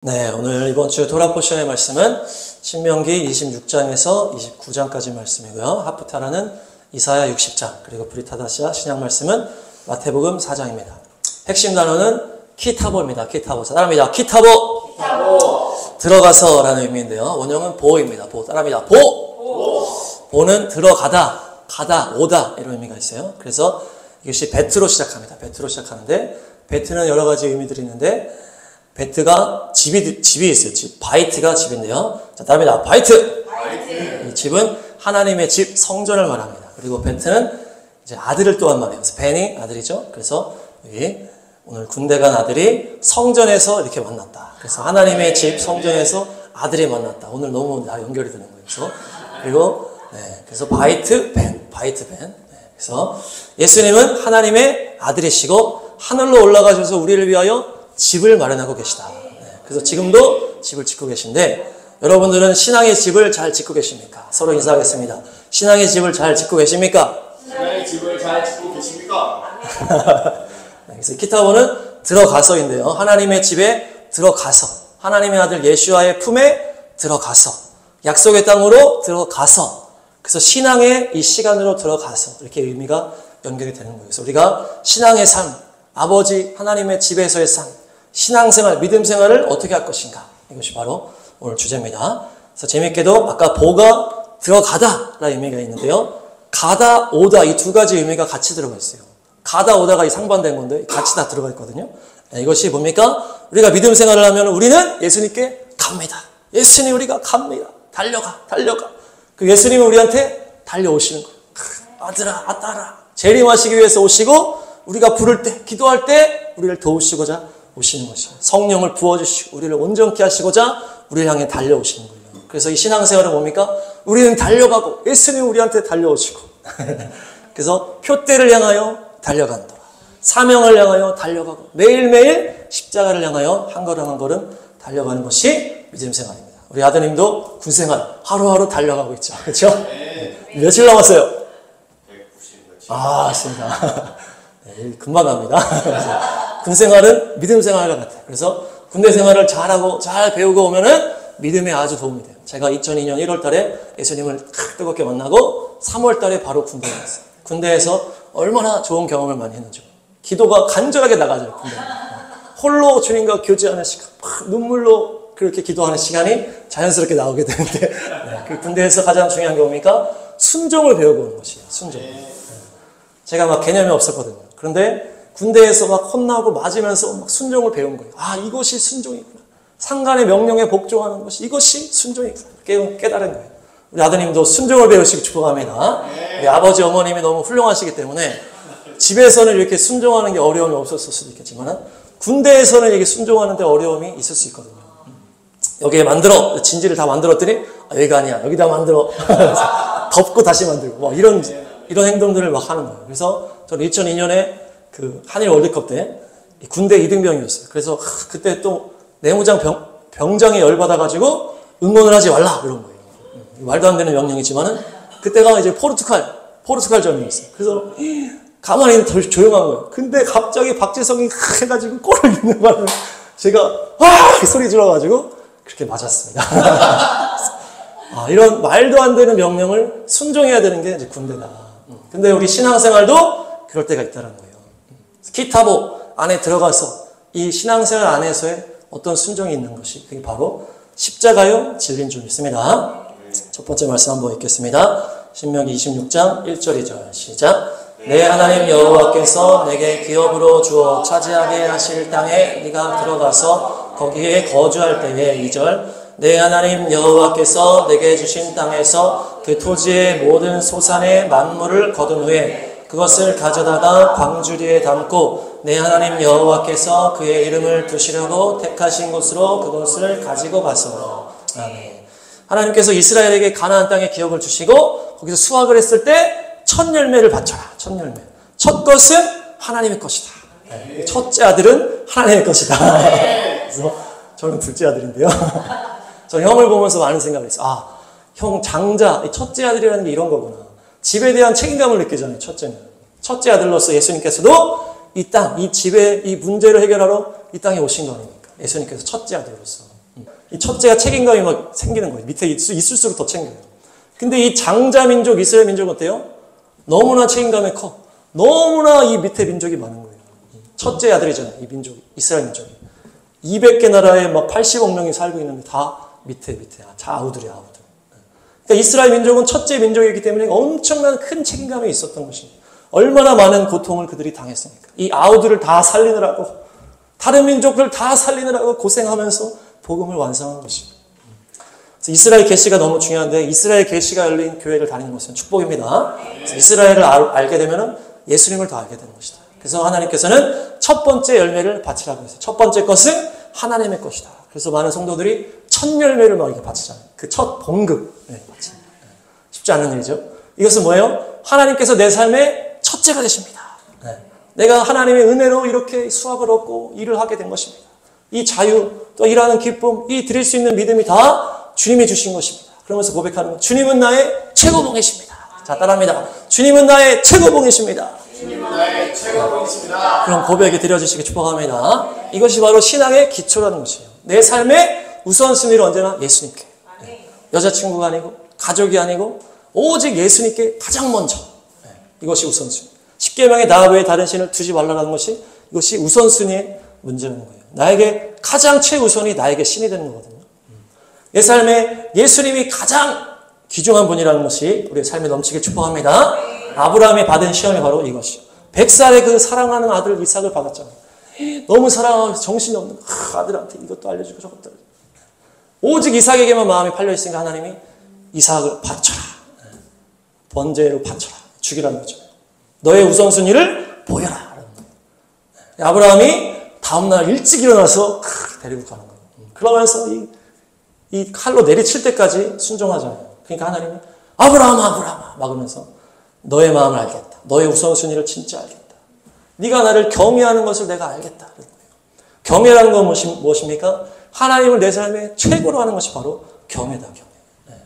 네, 오늘 이번 주 토라 포션의 말씀은 신명기 26장에서 29장까지 말씀이고요. 하프타라는 이사야 60장, 그리고 브리타다시아 신약 말씀은 마태복음 4장입니다. 핵심 단어는 키타보입니다. 키타보. 자, 따라합니다. 키타보. 키타보. 들어가서라는 의미인데요. 원형은 보입니다. 보. 따라합니다. 보. 보는 들어가다, 가다, 오다 이런 의미가 있어요. 그래서 이것이 베트로 시작합니다. 베트로 시작하는데 베트는 여러 가지 의미들이 있는데 베트가 집이 있어요. 집. 바이트가 집인데요. 자, 따라합니다. 바이트. 이 집은 하나님의 집, 성전을 말합니다. 그리고 베트는 이제 아들을 또한 말해요. 그래서 벤이 아들이죠. 그래서 여기 오늘 군대 간 아들이 성전에서 이렇게 만났다. 그래서 하나님의 집, 성전에서 아들이 만났다. 오늘 너무 연결이 되는 거예요. 그래서 그리고 그래서 바이트 벤. 그래서 예수님은 하나님의 아들이시고 하늘로 올라가셔서 우리를 위하여 집을 마련하고 계시다. 그래서 지금도 집을 짓고 계신데 여러분들은 신앙의 집을 잘 짓고 계십니까? 서로 인사하겠습니다. 신앙의 집을 잘 짓고 계십니까? 신앙의 집을 잘 짓고 계십니까? 그래서 키타보는 들어가서인데요. 하나님의 집에 들어가서 하나님의 아들 예수와의 품에 들어가서 약속의 땅으로 들어가서 그래서 신앙의 이 시간으로 들어가서 이렇게 의미가 연결이 되는 거예요. 그래서 우리가 신앙의 삶, 아버지 하나님의 집에서의 삶, 신앙생활, 믿음생활을 어떻게 할 것인가 이것이 바로 오늘 주제입니다. 그래서 재밌게도 아까 보가 들어가다 라는 의미가 있는데요. 가다, 오다 이 두 가지 의미가 같이 들어가 있어요. 가다, 오다가 이 상반된 건데 같이 다 들어가 있거든요. 이것이 뭡니까? 우리가 믿음생활을 하면 우리는 예수님께 갑니다. 예수님 우리가 갑니다. 달려가. 그 예수님은 우리한테 달려오시는 거예요. 아들아, 딸아. 재림하시기 위해서 오시고 우리가 부를 때, 기도할 때 우리를 도우시고자 오시는 것이에요. 성령을 부어주시고 우리를 온전케 하시고자 우리를 향해 달려오시는 거예요. 그래서 이 신앙생활은 뭡니까? 우리는 달려가고 예수님 우리한테 달려오시고 그래서 표대를 향하여 달려간다. 사명을 향하여 달려가고 매일매일 십자가를 향하여 한 걸음 한 걸음 달려가는 것이 믿음생활입니다. 우리 아드님도 군생활 하루하루 달려가고 있죠. 그렇죠? 며칠 남았어요? 190며칠. 맞습니다. 금방 갑니다. 군생활은 믿음생활과 같아요. 그래서 군대 생활을 잘하고 잘 배우고 오면은 믿음에 아주 도움이 돼요. 제가 2002년 1월 달에 예수님을 뜨겁게 만나고 3월 달에 바로 군대에 갔어요. 군대에서 얼마나 좋은 경험을 많이 했는지. 기도가 간절하게 나가죠. 군대. 홀로 주님과 교제하는 시간, 눈물로 그렇게 기도하는 시간이 자연스럽게 나오게 되는데 그 군대에서 가장 중요한 게 뭡니까? 순종을 배우고 오는 것이에요. 순종. 제가 막 개념이 없었거든요. 그런데 군대에서 막 혼나고 맞으면서 막 순종을 배운 거예요. 아, 이것이 순종이구나. 상관의 명령에 복종하는 것이 이것이 순종이구나. 깨달은 거예요. 우리 아드님도 순종을 배우시기 축복합니다. 우리 아버지, 어머님이 너무 훌륭하시기 때문에 집에서는 이렇게 순종하는 게 어려움이 없었을 수도 있겠지만 군대에서는 이렇게 순종하는 데 어려움이 있을 수 있거든요. 여기에 만들어. 진지를 다 만들었더니 여기가 아니야. 여기다 만들어. 덮고 다시 만들고 뭐 이런 행동들을 막 하는 거예요. 그래서 저는 2002년에 그 한일 월드컵 때 군대 이등병이었어요. 그래서 그때 또 내무장 병장에 열받아가지고 응원을 하지 말라 이런 거예요. 말도 안 되는 명령이지만은 그때가 이제 포르투갈 전이었어요. 그래서 가만히 있는 조용한 거예요. 근데 갑자기 박지성이 해가지고 골을 넣는 바람에 제가 와 소리 질러가지고 그렇게 맞았습니다. 이런 말도 안 되는 명령을 순종해야 되는 게 이제 군대다. 근데 우리 신앙생활도 그럴 때가 있다는 거예요. 키타보 안에 들어가서 이 신앙생활 안에서의 어떤 순종이 있는 것이 그게 바로 십자가요 진리인 줄 믿습니다. 첫 번째 말씀 한번 읽겠습니다. 신명기 26장 1절 2절 시작. 내 하나님 여호와께서 내게 기업으로 주어 차지하게 하실 땅에 네가 들어가서 거기에 거주할 때에 2절 내 하나님 여호와께서 내게 주신 땅에서 그 토지의 모든 소산의 만물을 거둔 후에 그것을 가져다가 광주리에 담고 내 하나님 여호와께서 그의 이름을 두시려고 택하신 곳으로 그곳을 가지고 가서 아멘. 하나님께서 이스라엘에게 가나안 땅에 기업을 주시고 거기서 수확을 했을 때 첫 열매를 바쳐라. 첫 열매. 첫 것은 하나님의 것이다. 첫째 아들은 하나님의 것이다. 그래서 저는 둘째 아들인데요. 저 형을 보면서 많은 생각을 했어요. 형 장자, 첫째 아들이라는 게 이런 거구나. 집에 대한 책임감을 느끼잖아요. 첫째는. 첫째 아들로서 예수님께서도 이 땅, 이 집의 이 문제를 해결하러 이 땅에 오신 거 아닙니까? 예수님께서 첫째 아들로서. 이 첫째가 책임감이 막 생기는 거예요. 밑에 있을수록 더 챙겨요. 근데 이 장자 민족, 이스라엘 민족은 어때요? 너무나 책임감이 커. 너무나 이 밑에 민족이 많은 거예요. 첫째 아들이잖아요. 이 민족, 이스라엘 민족이. 200개 나라에 막 80억 명이 살고 있는데 다 밑에. 자, 아우들이야, 아우들. 그러니까 이스라엘 민족은 첫째 민족이기 때문에 엄청난 큰 책임감이 있었던 것입니다. 얼마나 많은 고통을 그들이 당했습니까? 이 아우들을 다 살리느라고, 다른 민족들 다 살리느라고 고생하면서 복음을 완성한 것입니다. 그래서 이스라엘 계시가 너무 중요한데, 이스라엘 계시가 열린 교회를 다니는 것은 축복입니다. 그래서 이스라엘을 알게 되면 예수님을 더 알게 되는 것이다. 그래서 하나님께서는 첫 번째 열매를 바치라고 했어요. 첫 번째 것은 하나님의 것이다. 그래서 많은 성도들이 첫 열매를 막 이렇게 바치잖아요. 그 첫 봉급. 쉽지 않은 일이죠. 이것은 뭐예요? 하나님께서 내 삶의 첫째가 되십니다. 내가 하나님의 은혜로 이렇게 수확을 얻고 일을 하게 된 것입니다. 이 자유, 또 일하는 기쁨, 이 드릴 수 있는 믿음이 다 주님이 주신 것입니다. 그러면서 고백하는 것. 주님은 나의 최고봉이십니다. 자, 따라합니다. 주님은 나의 최고봉이십니다. 주님은 나의 최고봉이십니다. 그런 고백이 드려주시기 축복합니다. 이것이 바로 신앙의 기초라는 것이에요. 내 삶의 우선순위를 언제나 예수님께. 여자친구가 아니고 가족이 아니고 오직 예수님께 가장 먼저. 이것이 우선순위. 십계명의 나 외에 다른 신을 두지 말라는 것이 이것이 우선순위의 문제라는 거예요. 나에게 가장 최우선이 나에게 신이 되는 거거든요. 내 삶에 예수님이 가장 귀중한 분이라는 것이 우리의 삶에 넘치게 축복합니다. 아브라함이 받은 시험이 바로 이것이요. 100살의 그 사랑하는 아들 이삭을 받았잖아요. 너무 사랑하고 정신이 없는 아들한테 이것도 알려주고 저것도 알려주고. 오직 이삭에게만 마음이 팔려있으니까 하나님이 이삭을 바쳐라. 번제로 바쳐라. 죽이라는 거죠. 너의 우선순위를 보여라. 아브라함이 다음날 일찍 일어나서 데리고 가는 거예요. 그러면서 이 칼로 내리칠 때까지 순종하잖아요. 그러니까 하나님이 아브라함아 막으면서 너의 마음을 알겠다. 너의 우선순위를 진짜 알겠다. 네가 나를 경외하는 것을 내가 알겠다. 경외라는 건 무엇입니까? 하나님을 내 삶에 최고로 하는 것이 바로 경외다. 경외.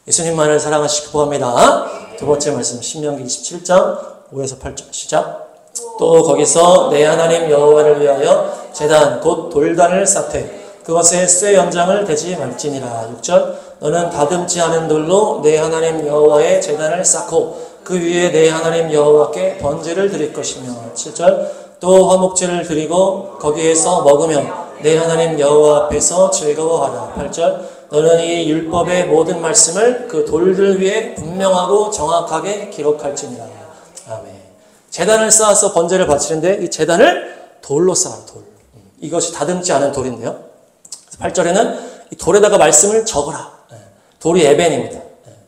예수님만을 사랑하시기 바랍니다. 두 번째 말씀 신명기 27장 5에서 8절 시작. 또 거기서 내 하나님 여호와를 위하여 제단 곧 돌단을 쌓되 그것에 쇠 연장을 대지 말지니라. 6절 너는 다듬지 않은 돌로 내 하나님 여호와의 제단을 쌓고 그 위에 내 하나님 여호와께 번제를 드릴 것이며. 7절 또 화목제를 드리고 거기에서 먹으며 내 하나님 여호와 앞에서 즐거워하라. 8절 너는 이 율법의 모든 말씀을 그 돌들 위에 분명하고 정확하게 기록할지니라. 아멘. 제단을 쌓아서 번제를 바치는데 이 제단을 돌로 쌓아라. 돌. 이것이 다듬지 않은 돌인데요. 8절에는 이 돌에다가 말씀을 적어라. 돌이 에벤입니다.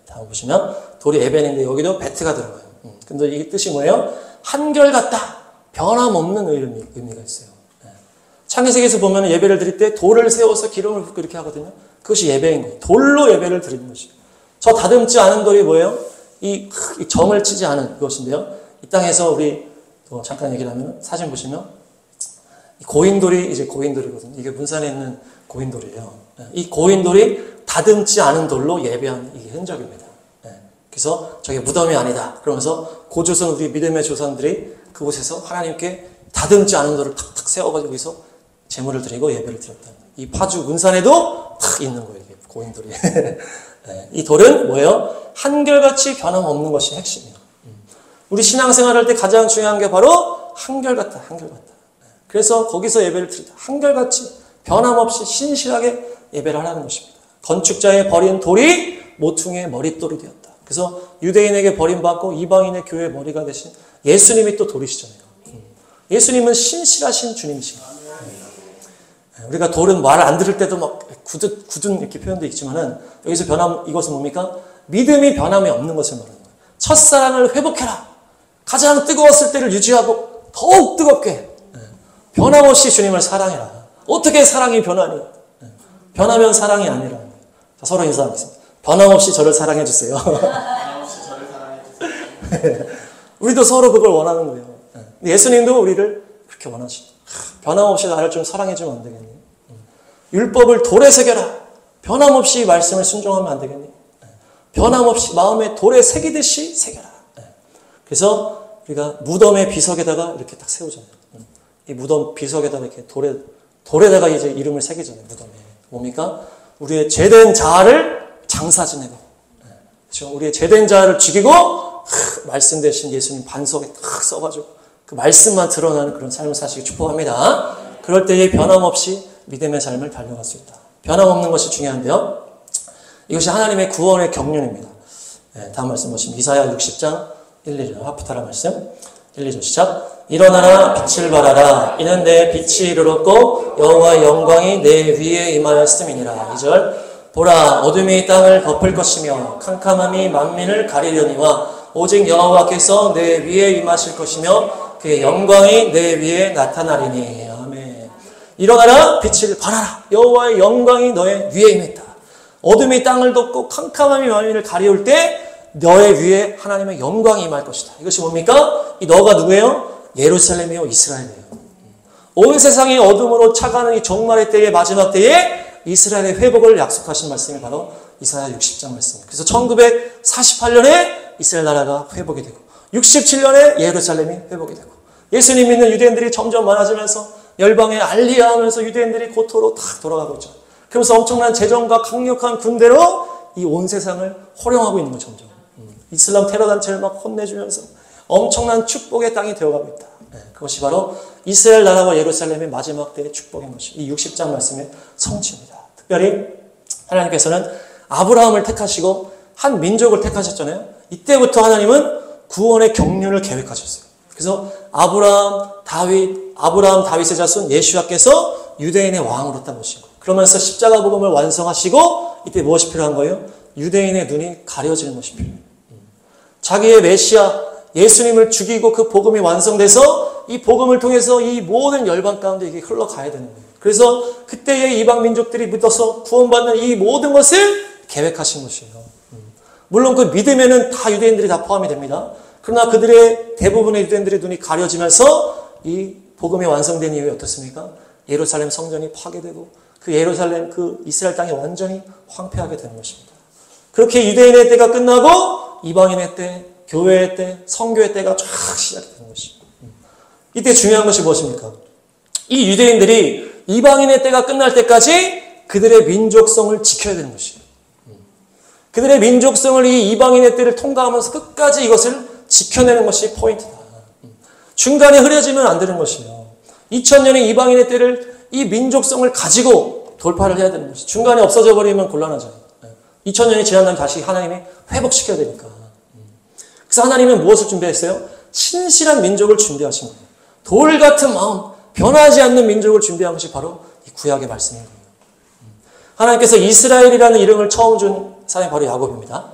다음 보시면 돌이 에벤인데 여기도 베트가 들어가요. 근데 이 뜻이 뭐예요? 한결같다. 변함없는 의미가 있어요. 창세기에서 보면 예배를 드릴 때 돌을 세워서 기름을 붓고 이렇게 하거든요. 그것이 예배인 거예요. 돌로 예배를 드리는 것이에요. 저 다듬지 않은 돌이 뭐예요? 이 점을 치지 않은 것인데요. 이 땅에서 우리 잠깐 얘기를 하면 사진 보시면 고인돌이 이제 고인돌이거든요. 이게 문산에 있는 고인돌이에요. 이 고인돌이 다듬지 않은 돌로 예배한 이게 흔적입니다. 그래서 저게 무덤이 아니다. 그러면서 고조선 우리 믿음의 조상들이 그곳에서 하나님께 다듬지 않은 돌을 탁탁 세워가지고 여기서 제물을 드리고 예배를 드렸다. 이 파주 문산에도 탁 있는 거예요. 이게 고인돌이. 이 돌은 뭐예요? 한결같이 변함없는 것이 핵심이에요. 우리 신앙생활 할 때 가장 중요한 게 바로 한결같다. 한결같다. 그래서 거기서 예배를 드리다. 한결같이 변함없이 신실하게 예배를 하라는 것입니다. 건축자의 버린 돌이 모퉁이의 머릿돌이 되었다. 그래서 유대인에게 버림받고 이방인의 교회의 머리가 되신 예수님이 또 돌이시잖아요. 예수님은 신실하신 주님이십니다. 우리가 돌은 말 안 들을 때도 막 굳은 이렇게 표현되어 있지만은 여기서 이것은 뭡니까? 믿음이 변함이 없는 것을 말하는 거예요. 첫사랑을 회복해라. 가장 뜨거웠을 때를 유지하고 더욱 뜨겁게 변함없이 주님을 사랑해라. 어떻게 사랑이 변하니? 변하면 사랑이 아니라는 거예요. 자, 서로 인사하겠습니다. 변함없이 저를 사랑해 주세요. 변함없이 저를 사랑해 주세요. 우리도 서로 그걸 원하는 거예요. 예수님도 우리를 그렇게 원하시죠. 변함없이 나를 좀 사랑해 주면 안 되겠니? 율법을 돌에 새겨라. 변함없이 말씀을 순종하면 안 되겠니? 변함없이 마음에 돌에 새기듯이 새겨라. 그래서 우리가 무덤의 비석에다가 이렇게 딱 세우잖아요. 이 무덤 비석에다가 이렇게 돌에다가 이제 이름을 새기잖아요. 무덤에. 뭡니까? 우리의 죄된 자아를 장사 지내고, 그렇죠? 우리의 죄된 자아를 죽이고 말씀 대신 예수님 반석에 탁 써가지고 그 말씀만 드러나는 그런 삶을 사시기 축복합니다. 그럴 때에 변함없이 믿음의 삶을 달려갈 수 있다. 변함없는 것이 중요한데요. 이것이 하나님의 구원의 경륜입니다. 다음 말씀 보시면 이사야 60장 1, 2절 하프타라 말씀 1, 2절 시작. 일어나라 빛을 발하라. 이는 내 빛이 이르렀고 여호와의 영광이 내 위에 임하였음이니라. 2절 보라 어둠이 땅을 덮을 것이며 캄캄함이 만민을 가리려니와 오직 여호와께서 내 위에 임하실 것이며 그의 영광이 내 위에 나타나리니. 아멘. 일어나라 빛을 발하라. 여호와의 영광이 너의 위에 임했다. 어둠이 땅을 덮고 캄캄함이 만민을 가리울 때 너의 위에 하나님의 영광이 임할 것이다. 이것이 뭡니까? 이 너가 누구예요? 예루살렘이요 이스라엘이에요. 온 세상이 어둠으로 차가는 이 종말의 때의 마지막 때에 이스라엘의 회복을 약속하신 말씀이 바로 이사야 60장 말씀입니다. 그래서 1948년에 이스라엘 나라가 회복이 되고 67년에 예루살렘이 회복이 되고 예수님 믿는 유대인들이 점점 많아지면서 열방에 알리야하면서 유대인들이 고토로 탁 돌아가고 있죠. 그러면서 엄청난 재정과 강력한 군대로 이 온 세상을 호령하고 있는 거죠. 점점. 이슬람 테러 단체를 막 혼내주면서 엄청난 축복의 땅이 되어가고 있다. 그것이 바로 이스라엘 나라와 예루살렘의 마지막 때의 축복인 것이 이 60장 말씀의 성취입니다. 특별히 하나님께서는 아브라함을 택하시고 한 민족을 택하셨잖아요. 이때부터 하나님은 구원의 경륜을 계획하셨어요. 그래서 아브라함, 다윗의 자손 예수야께서 유대인의 왕으로 따르시고 그러면서 십자가 복음을 완성하시고 이때 무엇이 필요한 거예요? 유대인의 눈이 가려지는 것이 필요해요. 자기의 메시아 예수님을 죽이고 그 복음이 완성돼서 이 복음을 통해서 이 모든 열방 가운데 이게 흘러가야 되는 거예요. 그래서 그때의 이방 민족들이 믿어서 구원받는 이 모든 것을 계획하신 것이에요. 물론 그 믿음에는 다 유대인들이 다 포함이 됩니다. 그러나 그들의 대부분의 유대인들의 눈이 가려지면서 이 복음이 완성된 이후에 어떻습니까? 예루살렘 성전이 파괴되고 그 예루살렘 그 이스라엘 땅이 완전히 황폐하게 되는 것입니다. 그렇게 유대인의 때가 끝나고 이방인의 때, 교회의 때, 선교의 때가 쫙 시작이 되는 것입니다. 이때 중요한 것이 무엇입니까? 이 유대인들이 이방인의 때가 끝날 때까지 그들의 민족성을 지켜야 되는 것이에요. 그들의 민족성을 이 이방인의 때를 통과하면서 끝까지 이것을 지켜내는 것이 포인트다. 중간에 흐려지면 안 되는 것이에요. 2000년의 이방인의 때를 이 민족성을 가지고 돌파를 해야 되는 것이에요. 중간에 없어져 버리면 곤란하죠. 2000년이 지난 다음에 다시 하나님이 회복시켜야 되니까. 그래서 하나님은 무엇을 준비했어요? 신실한 민족을 준비하신 거예요. 돌 같은 마음, 변하지 않는 민족을 준비한 것이 바로 이 구약의 말씀인 거예요. 하나님께서 이스라엘이라는 이름을 처음 준 사람이 바로 야곱입니다.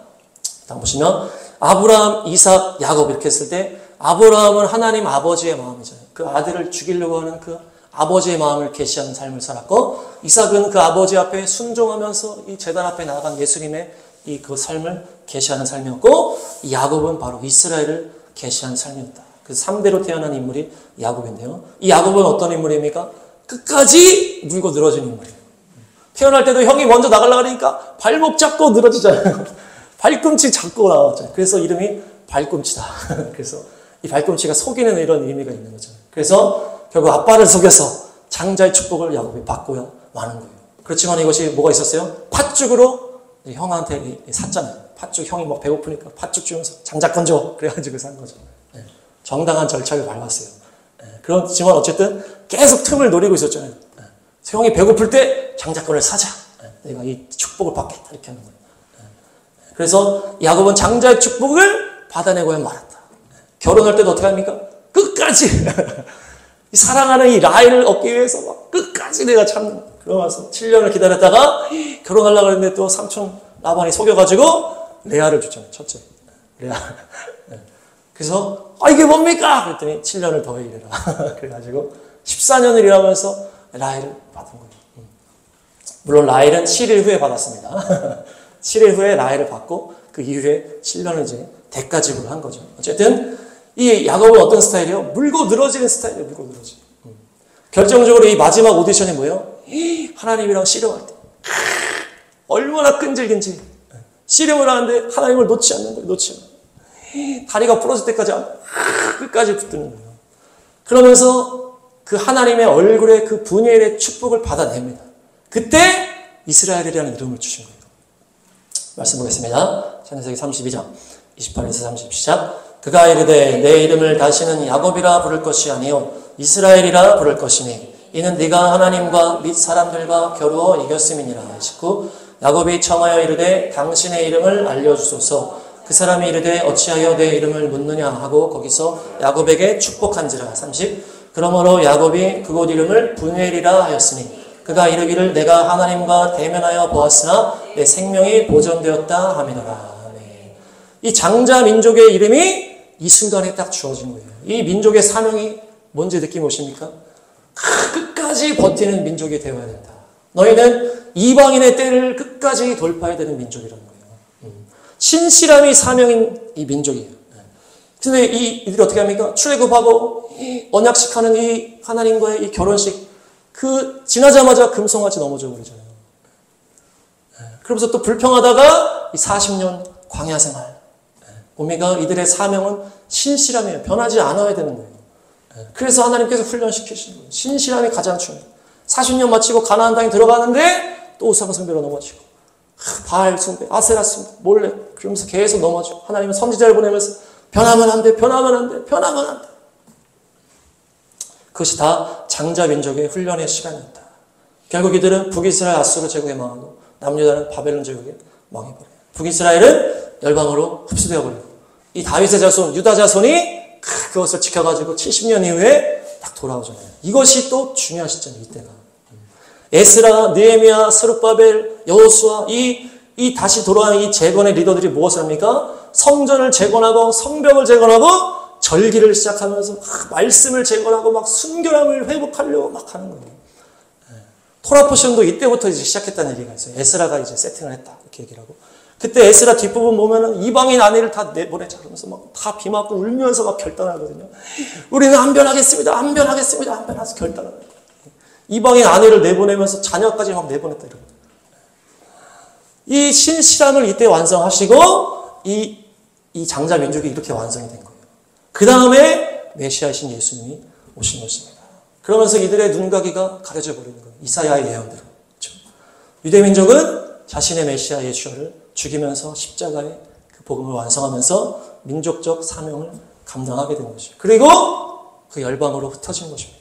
다음 보시면 아브라함, 이삭, 야곱 이렇게 했을 때 아브라함은 하나님 아버지의 마음이잖아요. 그 아들을 죽이려고 하는 그 아버지의 마음을 계시하는 삶을 살았고 이삭은 그 아버지 앞에 순종하면서 이 제단 앞에 나아간 예수님의 이 그 삶을 계시하는 삶이었고 이 야곱은 바로 이스라엘을 계시하는 삶이었다. 그 3대로 태어난 인물이 야곱인데요. 이 야곱은 어떤 인물입니까? 끝까지 물고 늘어진 인물이에요. 태어날 때도 형이 먼저 나가려고 하니까 발목 잡고 늘어지잖아요. 발꿈치 잡고 나왔잖아요. 그래서 이름이 발꿈치다. 그래서 이 발꿈치가 속이는 이런 의미가 있는 거죠. 그래서 결국 아빠를 속여서 장자의 축복을 야곱이 받고야 마는 거예요. 그렇지만 이것이 뭐가 있었어요? 팥죽으로 형한테 샀잖아요. 팥죽 형이 막 배고프니까 팥죽 주면서 장자권 줘. 그래가지고 산 거죠. 네. 정당한 절차를 밟았어요. 네. 그렇지만 어쨌든 계속 틈을 노리고 있었잖아요. 네. 형이 배고플 때 장자권을 사자. 네. 내가 이 축복을 받겠다. 이렇게 하는 거예요. 네. 그래서 야곱은 장자의 축복을 받아내고야 말았다. 네. 결혼할 때도 어떻게 합니까? 끝까지 이 사랑하는 이 라헬을 얻기 위해서 막 끝까지 내가 참는 거예요. 그러면서 7년을 기다렸다가 결혼하려고 했는데 또 삼촌 라반이 속여가지고 레아를 줬잖아요. 첫째. 레아. 그래서 이게 뭡니까? 그랬더니 7년을 더 일해라. 그래가지고 14년을 일하면서 라헬을 받은 거예요. 물론 라헬은 7일 후에 받았습니다. 7일 후에 라헬을 받고 그 이후에 7년을 이제 대가지불을 한 거죠. 어쨌든 이 야곱은 어떤 스타일이에요? 물고 늘어지는 스타일이에요. 물고 늘어지. 결정적으로 이 마지막 오디션이 뭐예요? 하나님이랑 씨름할 때. 얼마나 끈질긴지. 씨름을 하는데 하나님을 놓지 않는 거예요. 놓지 않는. 다리가 부러질 때까지 끝까지 붙드는 거예요. 그러면서 그 하나님의 얼굴에 그 분야의 축복을 받아냅니다. 그때 이스라엘이라는 이름을 주신 거예요. 말씀 보겠습니다. 창세기 32장 28에서 30 시작. 그가 이르되 내 이름을 다시는 야곱이라 부를 것이 아니요 이스라엘이라 부를 것이니 이는 네가 하나님과 및 사람들과 겨루어 이겼음이니라. 29. 야곱이 청하여 이르되 당신의 이름을 알려주소서. 그 사람이 이르되 어찌하여 내 이름을 묻느냐 하고 거기서 야곱에게 축복한지라. 30. 그러므로 야곱이 그곳 이름을 분엘이라 하였으니 그가 이르기를 내가 하나님과 대면하여 보았으나 내 생명이 보존되었다 함이더라. 네. 이 장자 민족의 이름이 이 순간에 딱 주어진 거예요. 이 민족의 사명이 뭔지 느낌 오십니까? 끝까지 버티는 민족이 되어야 된다. 너희는 이방인의 때를 끝까지 돌파해야 되는 민족이라는 거예요. 신실함이 사명인 이 민족이에요. 근데 이들이 어떻게 합니까? 출애굽하고 언약식하는 이 하나님과의 이 결혼식 지나자마자 금송아지 넘어져 버리잖아요. 그러면서 또 불평하다가 이 40년 광야 생활. 보니까 이들의 사명은 신실함이에요. 변하지 않아야 되는 거예요. 그래서 하나님께서 훈련시키시는 거예요. 신실함이 가장 중요해요. 40년 마치고 가나안 땅에 들어가는데 또 우상 숭배로 넘어지고 바알 숭배, 아세라 숭배, 몰래 그러면서 계속 넘어지고 하나님은 선지자를 보내면서 변하면 안 돼, 변하면 안 돼, 변하면 안 돼. 그것이 다 장자 민족의 훈련의 시간이었다. 결국 이들은 북이스라엘 아수르 제국에 망하고 남유다는 바벨론 제국에 망해버려요. 북이스라엘은 열방으로 흡수되어 버리고 이 다윗의 자손, 유다 자손이 그것을 지켜가지고 70년 이후에 딱 돌아오잖아요. 이것이 또 중요한 시점이에요. 이때가. 에스라, 느헤미야, 스룹바벨, 여호수아 이 다시 돌아온 이 재건의 리더들이 무엇을 합니까? 성전을 재건하고 성벽을 재건하고 절기를 시작하면서 말씀을 재건하고 막 순결함을 회복하려고 막 하는 거예요. 토라 포션도 이때부터 이제 시작했다는 얘기가 있어요. 에스라가 이제 세팅을 했다 이렇게 얘기를 하고 그때 에스라 뒷부분 보면은 이방인 아내를 다 내보내자 그러면서 막 다 비 맞고 울면서 막 결단하거든요. 우리는 안 변하겠습니다. 안 변하겠습니다. 안 변해서 결단을 해요. 이방인 아내를 내보내면서 자녀까지 막 내보냈다 이런 거예요. 이 신실함을 이때 완성하시고 이 장자 민족이 이렇게 완성이 된 거예요. 그 다음에 메시아이신 예수님이 오신 것입니다. 그러면서 이들의 눈가기가 가려져 버리는 거예요. 이사야의 예언대로. 그렇죠? 유대민족은 자신의 메시아 예수를 죽이면서 십자가의 그 복음을 완성하면서 민족적 사명을 감당하게 된 것이죠. 그리고 그 열방으로 흩어진 것입니다.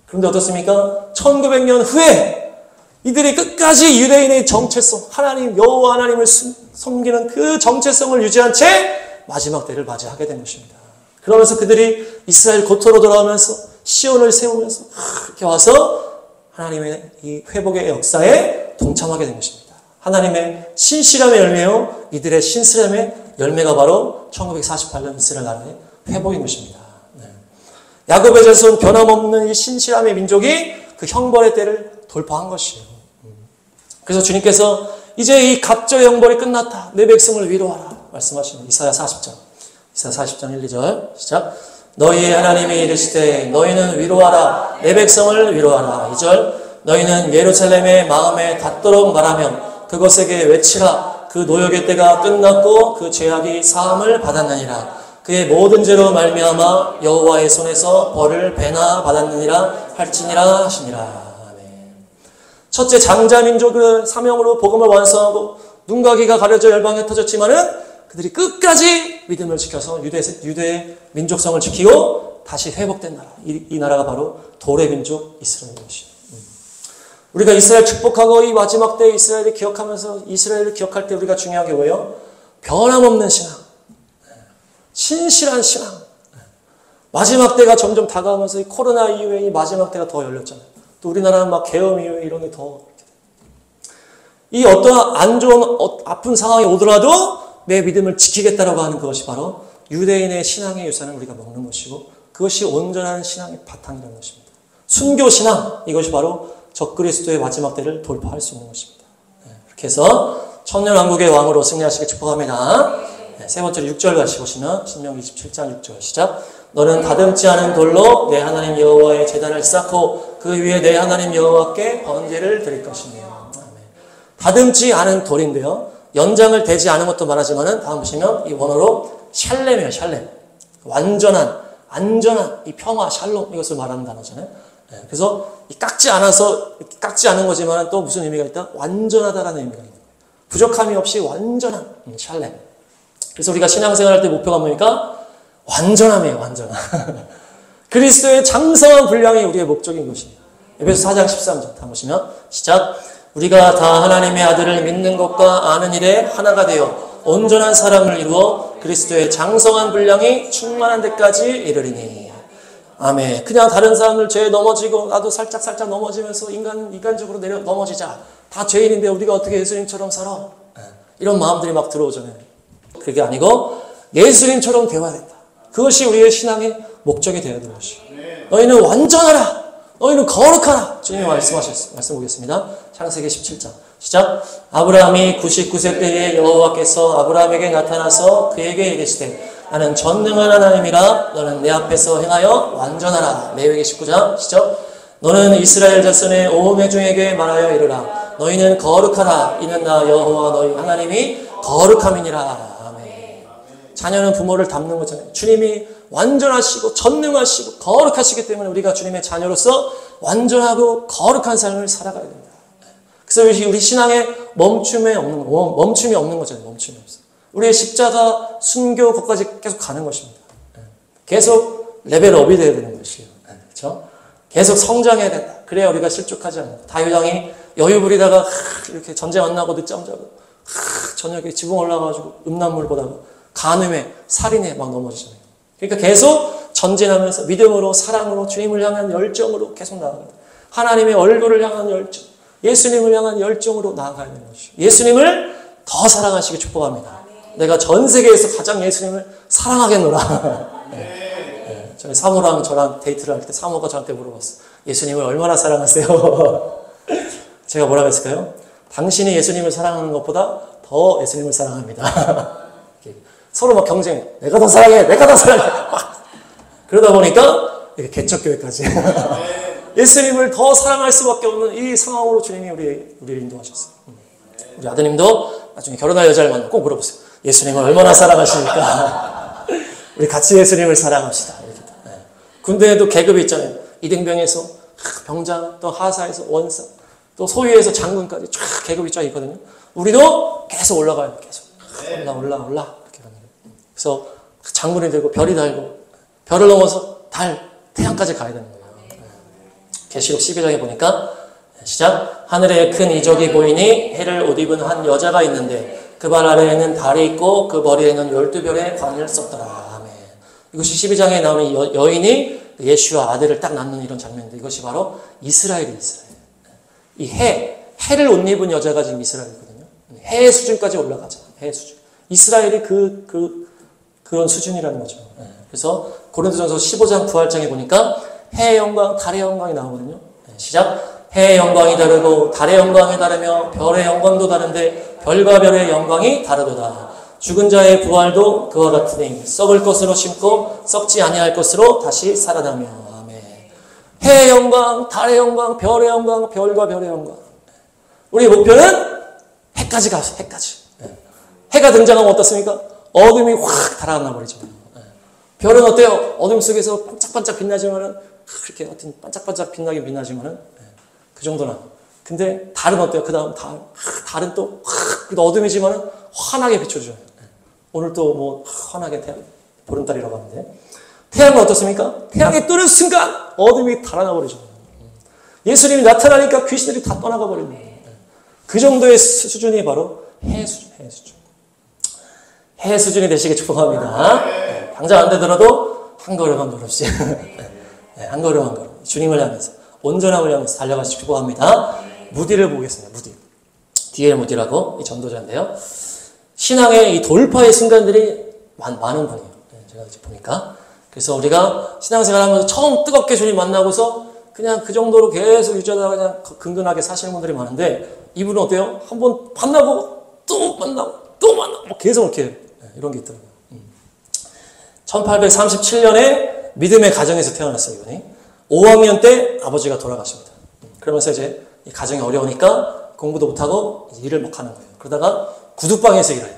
그런데 어떻습니까? 1900년 후에 이들이 끝까지 유대인의 정체성, 하나님, 여호와 하나님을 섬기는 그 정체성을 유지한 채 마지막 때를 맞이하게 된 것입니다. 그러면서 그들이 이스라엘 고토로 돌아오면서 시온을 세우면서 이렇게 와서 하나님의 이 회복의 역사에 동참하게 된 것입니다. 하나님의 신실함의 열매요, 이들의 신실함의 열매가 바로 1948년 이스라엘 나라의 회복인 것입니다. 네. 야곱의 자손 변함없는 이 신실함의 민족이 그 형벌의 때를 돌파한 것이에요. 그래서 주님께서 이제 이 갑절의 형벌이 끝났다. 내 백성을 위로하라. 말씀하시는 이사야 40장. 이사야 40장 1, 2절. 시작. 너희의 하나님이 이르시되 너희는 위로하라. 내 백성을 위로하라. 2절. 너희는 예루살렘의 마음에 닿도록 말하며 그것에게 외치라. 그 노역의 때가 끝났고 그 죄악이 사함을 받았느니라. 그의 모든 죄로 말미암아 여호와의 손에서 벌을 배나 받았느니라 할지니라 하시니라. 첫째 장자 민족을 사명으로 복음을 완성하고 눈과 귀가 가려져 열방에 흩어졌지만은 그들이 끝까지 믿음을 지켜서 유대의 민족성을 지키고 다시 회복된 나라. 이 나라가 바로 돌의 민족 이스라엘이었어요. 우리가 이스라엘 축복하고 이 마지막 때 이스라엘을 기억하면서 이스라엘을 기억할 때 우리가 중요한 게 뭐예요? 변함없는 신앙, 신실한 신앙. 마지막 때가 점점 다가오면서 이 코로나 이후에 이 마지막 때가 더 열렸잖아요. 또 우리나라는 막 계엄 이후에 이런 게 더 이 어떠한 안 좋은 아픈 상황이 오더라도 내 믿음을 지키겠다라고 하는 그것이 바로 유대인의 신앙의 유산을 우리가 먹는 것이고 그것이 온전한 신앙의 바탕이라는 것입니다. 순교 신앙, 이것이 바로 적그리스도의 마지막 때를 돌파할 수 있는 것입니다. 이렇게 해서 천년왕국의 왕으로 승리하시길 축복합니다. 세 번째로 6절 같이 보시면 신명기 27장 6절 시작. 너는 다듬지 않은 돌로 내 하나님 여호와의 제단을 쌓고 그 위에 내 하나님 여호와께 번제를 드릴 것이며. 다듬지 않은 돌인데요. 연장을 대지 않은 것도 말하지만은 다음 보시면 이 원어로 샬렘이에요. 샬렘. 완전한, 안전한 이 평화, 샬롬 이것을 말하는 단어잖아요. 그래서 깎지 않은 거지만 또 무슨 의미가 있다? 완전하다라는 의미가 있는 거예요. 부족함이 없이 완전한 샬렘. 그래서 우리가 신앙생활 할 때 목표가 뭡니까? 완전함이에요. 완전함. 그리스도의 장성한 분량이 우리의 목적인 것입니다. 에베소 4장 13절 다 보시면 시작. 우리가 다 하나님의 아들을 믿는 것과 아는 일에 하나가 되어 온전한 사람을 이루어 그리스도의 장성한 분량이 충만한 데까지 이르리니. 아멘. 그냥 다른 사람들 죄에 넘어지고 나도 살짝 넘어지면서 인간적으로 넘어지자. 다 죄인인데 우리가 어떻게 예수님처럼 살아? 이런 마음들이 막 들어오잖아요. 그게 아니고 예수님처럼 되어야 된다. 그것이 우리의 신앙의 목적이 되어야 되는 것이죠. 너희는 완전하라. 너희는 거룩하라. 주님이 말씀 보겠습니다. 창세기 17장 시작. 아브라함이 99세 때에 여호와께서 아브라함에게 나타나서 그에게 이르시되 나는 전능한 하나님이라 너는 내 앞에서 행하여 완전하라. 레위기 19장 시작. 너는 이스라엘 자손의 온 회중에게 말하여 이르라. 너희는 거룩하라. 이는 나 여호와 너희 하나님이 거룩함이니라. 아멘. 자녀는 부모를 닮는 거잖아요. 주님이 완전하시고 전능하시고 거룩하시기 때문에 우리가 주님의 자녀로서 완전하고 거룩한 삶을 살아가야 됩니다. 그래서 우리 신앙에 멈춤이 없는 거잖아요. 멈춤이 없어. 우리의 십자가, 순교, 그것까지 계속 가는 것입니다. 계속 레벨업이 돼야 되는 것이에요. 그렇죠? 계속 성장해야 된다. 그래야 우리가 실족하지 않는다. 다윗왕이 여유 부리다가 이렇게 전쟁 안 나고 늦잠 자고 저녁에 지붕 올라가지고 음란물 보다가 간음에 살인에 막 넘어지잖아요. 그러니까 계속 전진하면서 믿음으로 사랑으로 주님을 향한 열정으로 계속 나아갑니다. 하나님의 얼굴을 향한 열정, 예수님을 향한 열정으로 나아가야 되는 것이죠. 예수님을 더 사랑하시기 축복합니다. 내가 전 세계에서 가장 예수님을 사랑하겠노라. 저희 사모랑 저랑 데이트를 할 때 사모가 저한테 물어봤어. 예수님을 얼마나 사랑하세요? 제가 뭐라고 했을까요? 당신이 예수님을 사랑하는 것보다 더 예수님을 사랑합니다. 서로 막 경쟁. 내가 더 사랑해. 막. 그러다 보니까 이렇게 개척교회까지. 예수님을 더 사랑할 수밖에 없는 이 상황으로 주님이 우리를 인도하셨어요. 우리 아드님도 나중에 결혼할 여자를 만나고 꼭 물어보세요. 예수님을 얼마나 사랑하십니까? 우리 같이 예수님을 사랑합시다. 이렇게. 군대에도 계급이 있잖아요. 이등병에서 병장, 또 하사에서 원사, 또 소위에서 장군까지 쫙 계급이 쫙 있거든요. 우리도 계속 올라가야 돼요. 계속. 올라. 이렇게 가는 거예요. 그래서 장군이 되고 별이 달고 별을 넘어서 태양까지 가야 되는 거예요. 계시록 12장에 보니까 시작. 하늘에 큰 이적이 보이니 해를 옷 입은 한 여자가 있는데 그 발 아래에는 달이 있고 그 머리에는 12별의 광을 썼더라. 아멘. 이것이 12장에 나오는 여인이 예수와 아들을 딱 낳는 이런 장면인데 이것이 바로 이스라엘. 이 해를 옷 입은 여자가 지금 이스라엘이거든요. 해의 수준까지 올라가잖아요. 해의 수준. 이스라엘이 그런 수준이라는 거죠. 그래서 고린도전서 15장 부활장에 보니까 해의 영광, 달의 영광이 나오거든요. 시작. 해의 영광이 다르고 달의 영광이 다르며 별의 영광도 다른데 별과 별의 영광이 다르도다. 죽은 자의 부활도 그와 같으니 썩을 것으로 심고 썩지 아니할 것으로 다시 살아나며. 아멘. 해의 영광, 달의 영광, 별의 영광, 별과 별의 영광. 우리의 목표는 해까지 가서 해까지. 해가 등장하면 어떻습니까? 어둠이 확 달아나 버리죠. 별은 어때요? 어둠 속에서 반짝반짝 빛나지만은 그렇게 하여튼 반짝반짝 빛나긴 빛나지만은 그 정도는. 근데 달은 어때요? 그 다음 달은 또 어둠이지만은 환하게 비춰줘요. 오늘 또 뭐 환하게 보름달이라고 하는데 태양은 어떻습니까? 태양이 뜨는 순간 어둠이 달아나 버리죠. 예수님이 나타나니까 귀신들이 다 떠나가 버리는 거예요. 그 정도의 수준이 바로 해 수준. 해 수준이 되시길 축복합니다. 당장 안 되더라도 한 걸음씩 한 걸음 주님을 향해서 온전함을 향해서 달려가시길 축복합니다. 무디를 보겠습니다. 무디. D.L. 무디라고 이 전도자인데요. 신앙의 이 돌파의 순간들이 많은 분이에요. 제가 이제 보니까. 그래서 우리가 신앙생활하면서 처음 뜨겁게 주님 만나고서 그냥 그 정도로 계속 유지하다가 그냥 근근하게 사시는 분들이 많은데 이분은 어때요? 한번 만나고 또 만나고 뭐 계속 이렇게 이런 게 있더라고요. 1837년에 믿음의 가정에서 태어났어요. 이분이. 5학년 때 아버지가 돌아가십니다. 그러면서 이제 이 가정이 어려우니까 공부도 못하고 일을 막 하는 거예요. 그러다가 구두방에서 일해요.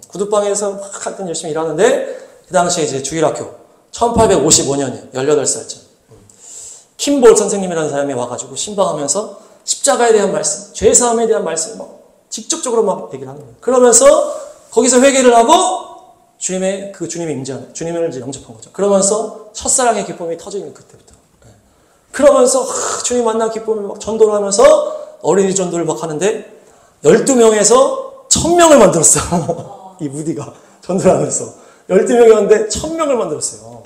구두방에서 막 하여튼 열심히 일하는데 그 당시에 이제 주일학교 1855년이에요. 18살쯤. 킴볼 선생님이라는 사람이 와가지고 신방하면서 십자가에 대한 말씀, 죄사함에 대한 말씀을 막 직접적으로 막 얘기를 하는 거예요. 그러면서 거기서 회개를 하고 주님의 임재하는, 주님을 이제 영접한 거죠. 그러면서 첫사랑의 기쁨이 터지는 그때부터. 그러면서 주님 만난 기쁨을 막 전도를 하면서 어린이 전도를 막 하는데 12명에서 1000명을 만들었어요. 이 무디가 전도를 하면서 12명이었는데 1000명을 만들었어요.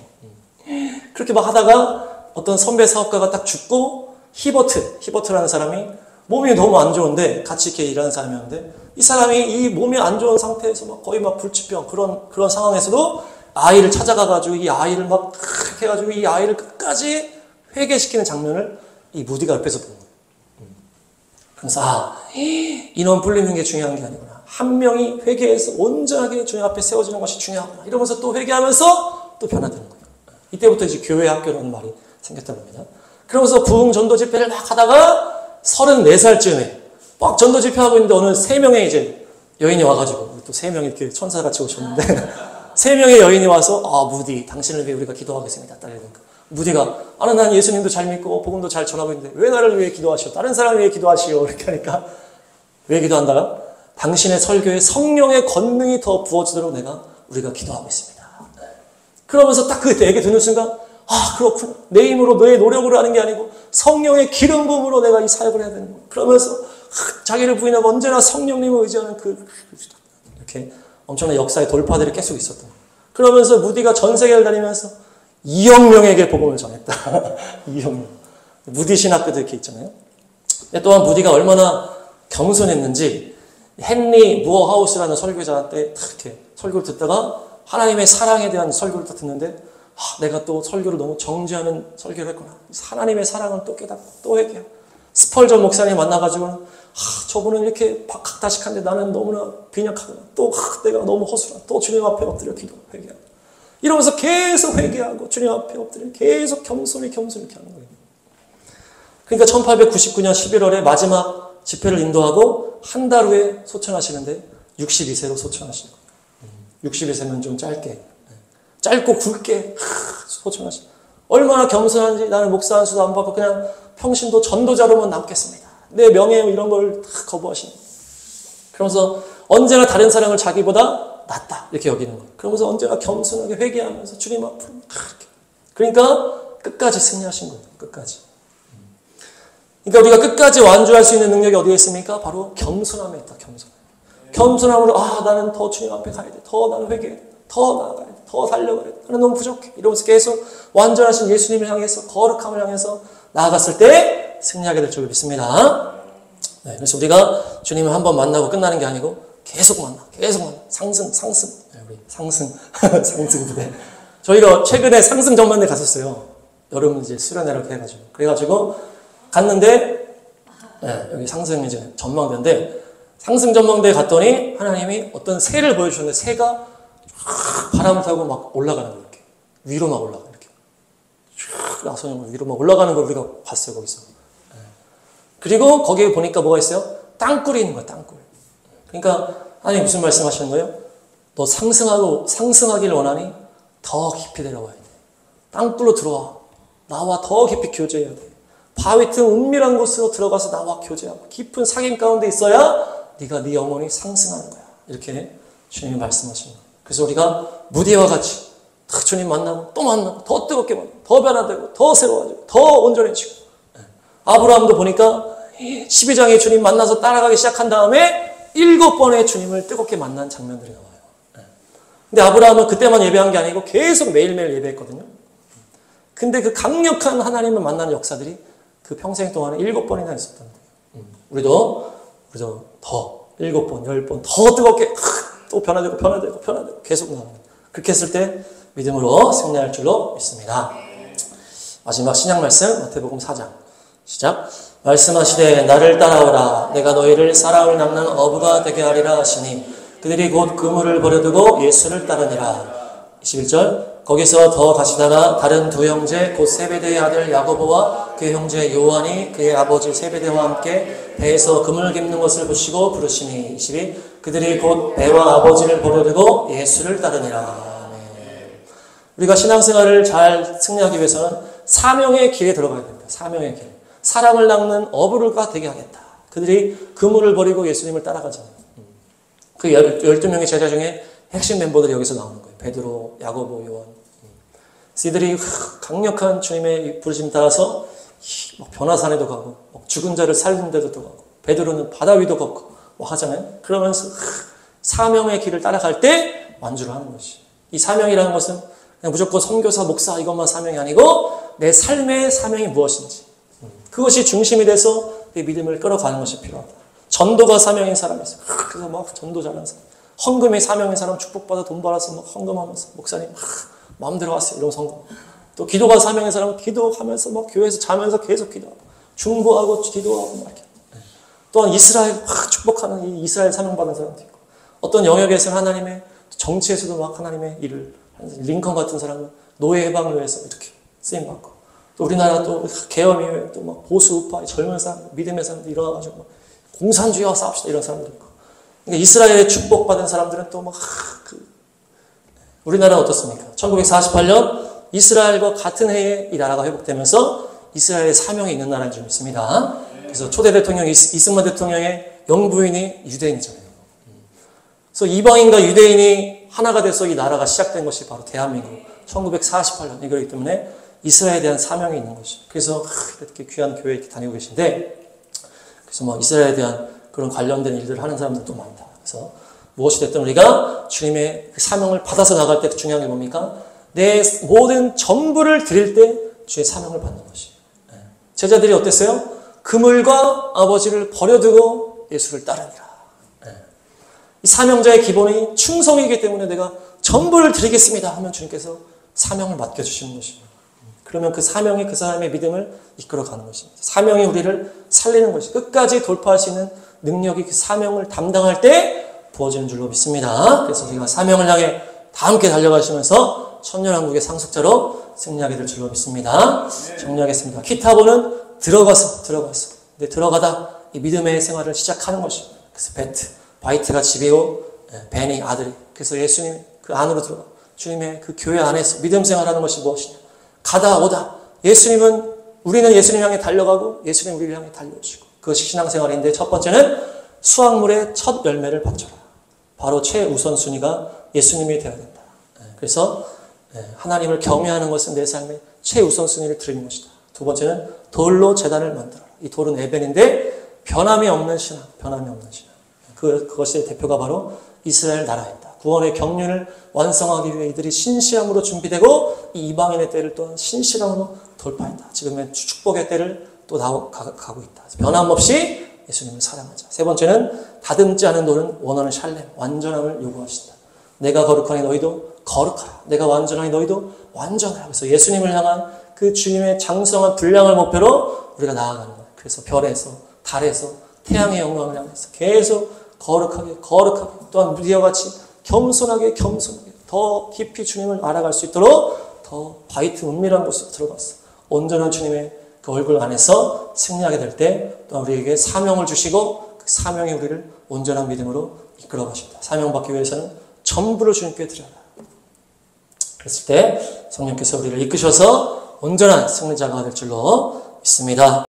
그렇게 막 하다가 어떤 선배 사업가가 딱 죽고 히버트라는 사람이 몸이 너무 안 좋은데 같이 이렇게 일하는 사람이었는데 이 사람이 이 몸이 안 좋은 상태에서 막 거의 막 불치병 그런 상황에서도 아이를 찾아가가지고 이 아이를 막 해가지고 이 아이를 끝까지 회개시키는 장면을 이 무디가 옆에서 본 거예요. 그래서 인원 불리는 게 중요한 게 아니구나. 한 명이 회개해서 온전하게 주님 앞에 세워지는 것이 중요하구나. 이러면서 또 회개하면서 또 변화되는 거예요. 이때부터 이제 교회 학교라는 말이 생겼던 겁니다. 그러면서 부흥 전도 집회를 막 하다가 34살쯤에 막 전도 집회하고 있는데 어느 3명의 이제 여인이 와가지고 또 3명이 이렇게 천사같이 오셨는데 3명의 여인이 와서 무디 당신을 위해 우리가 기도하겠습니다. 딱 이러니까 무디가 난 예수님도 잘 믿고 복음도 잘 전하고 있는데 왜 나를 위해 기도하시오? 다른 사람을 위해 기도하시오. 이렇게 하니까 왜 기도한다가 당신의 설교에 성령의 권능이 더 부어지도록 우리가 기도하고 있습니다. 그러면서 딱 그 얘기 듣는 순간 그렇구나. 내 힘으로 내 노력으로 하는 게 아니고 성령의 기름 부음으로 내가 이 사역을 해야 되는 거야. 그러면서 자기를 부인하고 언제나 성령님을 의지하는 이렇게 엄청난 역사의 돌파들이 계속 있었던 거예요. 그러면서 무디가 전 세계를 다니면서 2억 명에게 복음을 전했다. 2억 명. 무디 신학교도 이렇게 있잖아요. 또한 무디가 얼마나 겸손했는지 헨리 무어하우스라는 설교자한테 딱 이렇게 설교를 듣다가 하나님의 사랑에 대한 설교를 딱 듣는데 내가 또 설교를 너무 정죄하는 설교를 했구나. 하나님의 사랑을 또 깨닫고 또 회개하고 스펄전 목사님 만나가지고는 저분은 이렇게 박학다식한데 나는 너무나 빈약하구나. 또 내가 너무 허술하다. 또 주님 앞에 엎드려 기도하고 회개하고 이러면서 계속 회개하고 주님 앞에 엎드려 계속 겸손히 이렇게 하는 거예요. 그러니까 1899년 11월에 마지막 집회를 인도하고 한 달 후에 소천하시는데 62세로 소천하시는 거예요. 62세면 좀 짧고 굵게 소천하시는 거예요. 얼마나 겸손한지 나는 목사 한 수도 안 받고 그냥 평신도 전도자로만 남겠습니다. 내 명예 이런 걸 다 거부하시는 거예요. 그러면서 언제나 다른 사람을 자기보다 낫다 이렇게 여기는 거예요. 그러면서 언제나 겸손하게 회개하면서 주님 앞으로 이렇게. 그러니까 끝까지 승리하신 거예요. 끝까지. 그러니까 우리가 끝까지 완주할 수 있는 능력이 어디에 있습니까? 바로 겸손함에 있다. 겸손함으로 나는 더 주님 앞에 가야 돼. 더 나는 회개해야 돼. 더 나아가야 돼. 더 달려가야 돼. 나는 너무 부족해. 이러면서 계속 완전하신 예수님을 향해서 거룩함을 향해서 나아갔을 때 승리하게 될 줄 믿습니다. 네, 그래서 우리가 주님을 한번 만나고 끝나는 게 아니고 계속 만나. 상승. 네, 우리 상승 부대. 저희가 최근에 상승 전망대 갔었어요. 여름 이제 수련회 이렇게 해가지고. 그래가지고 갔는데, 네, 여기 상승 이제 전망대인데, 상승 전망대에 갔더니 하나님이 어떤 새를 보여주셨는데 새가 바람을 타고 막 올라가는 거예요. 이렇게. 위로 막 올라가. 이렇게. 쭉 나서는 위로 막 올라가는 걸 우리가 봤어요, 거기서. 네. 그리고 거기에 보니까 뭐가 있어요? 땅굴이 있는 거야, 땅굴. 그러니까 하나님 무슨 말씀 하시는 거예요? 너 상승하기를 원하니 더 깊이 내려와야 돼. 땅굴로 들어와. 나와 더 깊이 교제해야 돼. 바위 틈 은밀한 곳으로 들어가서 나와 교제하고 깊은 사귐 가운데 있어야 네가 네 영혼이 상승하는 거야. 이렇게 주님이 말씀하시는 거예요. 그래서 우리가 무디와 같이 주님 만나고 또 만나고 더 뜨겁게 만나고 더 변화되고 더 새로워지고 더 온전해지고. 아브라함도 보니까 12장에 주님 만나서 따라가기 시작한 다음에 7번의 주님을 뜨겁게 만난 장면들이 나와요. 근데 아브라함은 그때만 예배한 게 아니고 계속 매일매일 예배했거든요. 근데 그 강력한 하나님을 만나는 역사들이 그 평생 동안에 7번이나 있었던 거예요. 우리도 더 7번, 10번 더 뜨겁게 또 변화되고 계속 나오는 거예요. 그렇게 했을 때 믿음으로 승리할 줄로 믿습니다. 마지막 신약 말씀 마태복음 4장 시작. 말씀하시되 나를 따라오라 내가 너희를 사랑을 낚는 어부가 되게 하리라 하시니 그들이 곧 그물을 버려두고 예수를 따르니라. 21절 거기서 더 가시다가 다른 두 형제 곧 세베대의 아들 야고보와 그의 형제 요한이 그의 아버지 세베대와 함께 배에서 그물 깁는 것을 보시고 부르시니 22 그들이 곧 배와 아버지를 버려두고 예수를 따르니라. 네. 우리가 신앙생활을 잘 승리하기 위해서는 사명의 길에 들어가야 됩니다. 사명의 길. 사람을 낚는 어부가 되게 하겠다. 그들이 그물을 버리고 예수님을 따라가잖아요. 그 12명의 제자 중에 핵심 멤버들이 여기서 나오는 거예요. 베드로, 야고보, 요한. 이들이 강력한 주님의 부르심 따라서 변화산에도 가고 죽은 자를 살리는 데도 가고 베드로는 바다 위도 걷고 하잖아요. 그러면서 사명의 길을 따라갈 때 완주를 하는 것이. 이 사명이라는 것은 그냥 무조건 선교사, 목사 이것만 사명이 아니고 내 삶의 사명이 무엇인지 그것이 중심이 돼서 내 믿음을 끌어가는 것이 필요하다. 전도가 사명인 사람이 있어요. 그래서 막 전도 잘하는 사람. 헌금이 사명인 사람 축복받아 돈 벌어서 막 헌금하면서 목사님 마음대로 하세요. 이런 성공. 또 기도가 사명인 사람은 기도하면서 막 교회에서 자면서 계속 기도하고 중보하고 기도하고 막 이렇게. 또한 이스라엘 막 축복하는 이 이스라엘 사명받은 사람도 있고 어떤 영역에서는 하나님의 정치에서도 막 하나님의 일을 링컨 같은 사람은 노예 해방을 위해서 이렇게 쓰임받고 또 우리나라 또 계엄이에 또 막 보수 우파 젊은 사람 믿음의 사람들 일어나가지고 막 공산주의와 싸웁시다 이런 사람들 있고 그러니까 이스라엘의 축복받은 사람들은 또 막 우리나라는 어떻습니까? 1948년 이스라엘과 같은 해에 이 나라가 회복되면서 이스라엘의 사명이 있는 나라인 줄 믿습니다. 그래서 초대 대통령 이승만 대통령의 영부인이 유대인이잖아요. 그래서 이방인과 유대인이 하나가 돼서 이 나라가 시작된 것이 바로 대한민국 1948년 이거기 때문에 이스라엘에 대한 사명이 있는 것이죠. 그래서 이렇게 귀한 교회에 이렇게 다니고 계신데 그래서 뭐 이스라엘에 대한 그런 관련된 일들을 하는 사람들도 많다. 그래서 무엇이 됐든 우리가 주님의 그 사명을 받아서 나갈 때 중요한 게 뭡니까? 내 모든 전부를 드릴 때 주의 사명을 받는 것이에요. 제자들이 어땠어요? 그물과 아버지를 버려두고 예수를 따르니라. 이 사명자의 기본이 충성이기 때문에 내가 전부를 드리겠습니다 하면 주님께서 사명을 맡겨주시는 것입니다. 그러면 그 사명이 그 사람의 믿음을 이끌어가는 것입니다. 사명이 우리를 살리는 것이 끝까지 돌파할 수 있는 능력이 그 사명을 담당할 때 부어지는 줄로 믿습니다. 그래서 우리가 사명을 향해 다 함께 달려가시면서 천년왕국의 상속자로 승리하게 될 줄로 믿습니다. 정리하겠습니다. 키타보는 들어가서 근데 들어가다 이 믿음의 생활을 시작하는 것입니다. 그래서 바이트가 집이고 벤이 아들이. 그래서 예수님 그 안으로 들어가 주님의 그 교회 안에서 믿음 생활하는 것이 무엇이냐. 가다 오다. 우리는 예수님 향해 달려가고 예수님 우리를 향해 달려오시고 그것이 신앙생활인데 첫 번째는 수확물의 첫 열매를 바쳐라. 바로 최우선순위가 예수님이 되어야 된다. 그래서 하나님을 경외하는 것은 내 삶의 최우선순위를 드리는 것이다. 두 번째는 돌로 제단을 만들어라. 이 돌은 에벤인데 변함이 없는 신앙. 그것의 대표가 바로 이스라엘 나라입니다. 구원의 경륜을 완성하기 위해 이들이 신실함으로 준비되고 이 이방인의 때를 또한 신실함으로 돌파했다. 지금은 축복의 때를 또 가고 있다. 변함없이 예수님을 사랑하자. 세 번째는 다듬지 않은 돌은 원하는 샬렘, 완전함을 요구하신다. 내가 거룩하니 너희도 거룩하라. 내가 완전하니 너희도 완전하라. 그래서 예수님을 향한 그 주님의 장성한 분량을 목표로 우리가 나아가는 거예요. 그래서 별에서, 달에서, 태양의 영광을 향해서 계속 거룩하게 또한 우리와 같이 겸손하게 더 깊이 주님을 알아갈 수 있도록 더 바이트 은밀한 곳으로 들어갔어. 온전한 주님의 그 얼굴 안에서 승리하게 될 때 또 우리에게 사명을 주시고 그 사명이 우리를 온전한 믿음으로 이끌어 가십니다. 사명받기 위해서는 전부를 주님께 드려라. 그랬을 때 성령께서 우리를 이끄셔서 온전한 승리자가 될 줄로 믿습니다.